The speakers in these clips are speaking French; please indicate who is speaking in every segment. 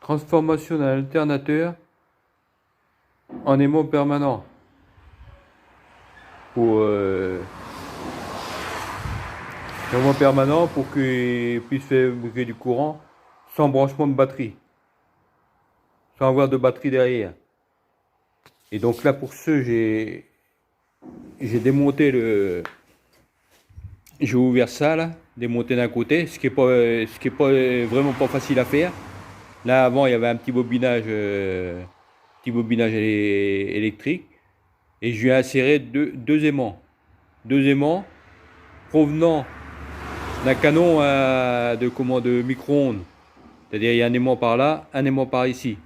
Speaker 1: Transformation d'un alternateur en aimant permanent. Pour aimant permanent pour qu'il puisse fabriquer du courant sans branchement de batterie. Sans avoir de batterie derrière. Et donc là pour ce j'ai démonté le. J'ai ouvert ça là, démonté d'un côté, ce qui est pas vraiment pas facile à faire. Là avant il y avait un petit bobinage électrique et je lui ai inséré deux aimants provenant d'un canon de micro-ondes. C'est-à-dire il y a un aimant par là, un aimant par ici.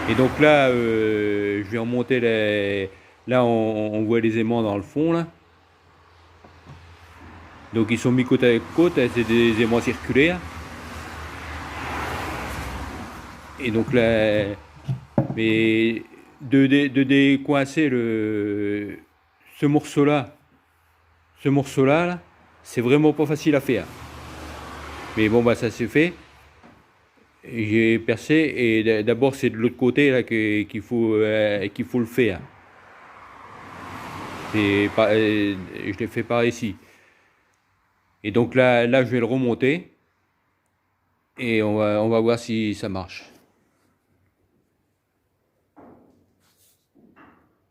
Speaker 1: Et donc là je vais remonter les. Là on voit les aimants dans le fond là. Donc ils sont mis côte à côte, c'est des aimants circulaires. Et donc là, mais de décoincer ce morceau-là, là, c'est vraiment pas facile à faire. Mais bon, bah ça s'est fait. J'ai percé et d'abord c'est de l'autre côté là qu'il faut le faire. Je l'ai fait par ici. Et donc là je vais le remonter et on va voir si ça marche.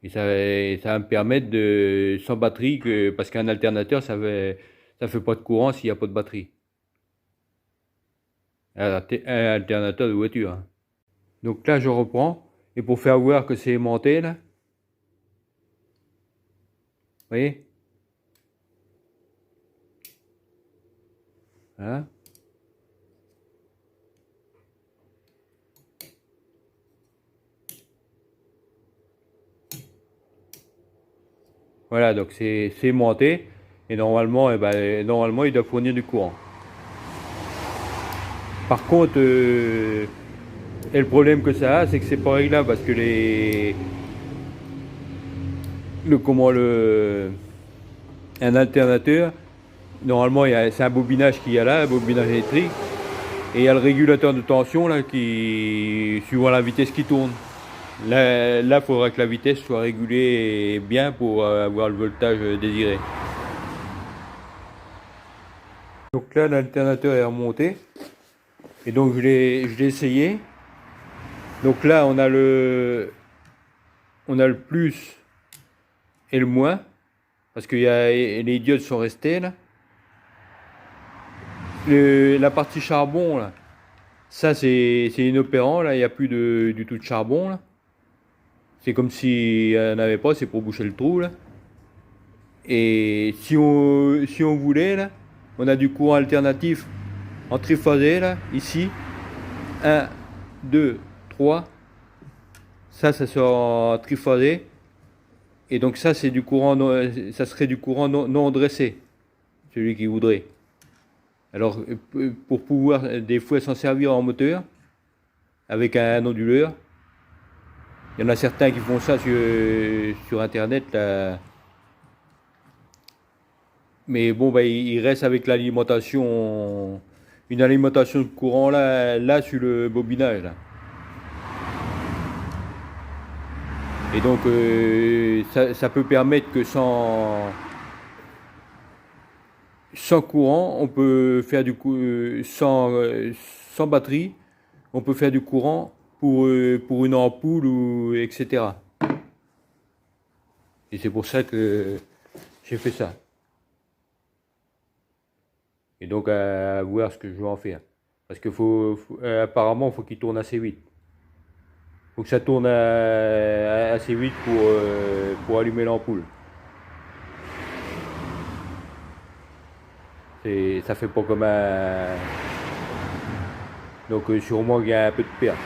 Speaker 1: Et ça va me permettre de, sans batterie, parce qu'un alternateur, ça fait pas de courant s'il n'y a pas de batterie. Un alternateur de voiture. Hein. Donc là, je reprends. Et pour faire voir que c'est aimanté, là. Vous voyez? Voilà. Voilà, donc c'est aimanté. Et normalement, normalement, il doit fournir du courant. Par contre, et le problème que ça a, c'est que c'est pas réglable parce que un alternateur, normalement c'est un bobinage qu'il y a là, un bobinage électrique, et il y a le régulateur de tension là qui, suivant la vitesse qui tourne. Là, il faudra que la vitesse soit régulée bien pour avoir le voltage désiré. Donc là, l'alternateur est remonté. Et donc je l'ai essayé. Donc là, on a le plus et le moins. Parce que les diodes sont restées là. La partie charbon là, ça c'est inopérant là, il n'y a plus du tout de charbon là. C'est comme si il n'y en avait pas, c'est pour boucher le trou là. Et si on voulait là, on a du courant alternatif en triphasé là, ici. 1, 2, 3. Ça sera en triphasé. Et donc ça c'est du courant, ça serait du courant non dressé, celui qui voudrait. Alors pour pouvoir des fois s'en servir en moteur, avec un onduleur, il y en a certains qui font ça sur internet là. Mais bon, bah, il reste avec l'alimentation, une alimentation de courant là sur le bobinage là. Et donc ça peut permettre que sans courant, on peut faire sans batterie, on peut faire du courant pour une ampoule ou etc. Et c'est pour ça que j'ai fait ça. Et donc à voir ce que je vais en faire. Parce que apparemment, il faut qu'il tourne assez vite. Il faut que ça tourne assez vite pour allumer l'ampoule. Ça fait pas comme un. Donc sûrement qu'il y a un peu de perte.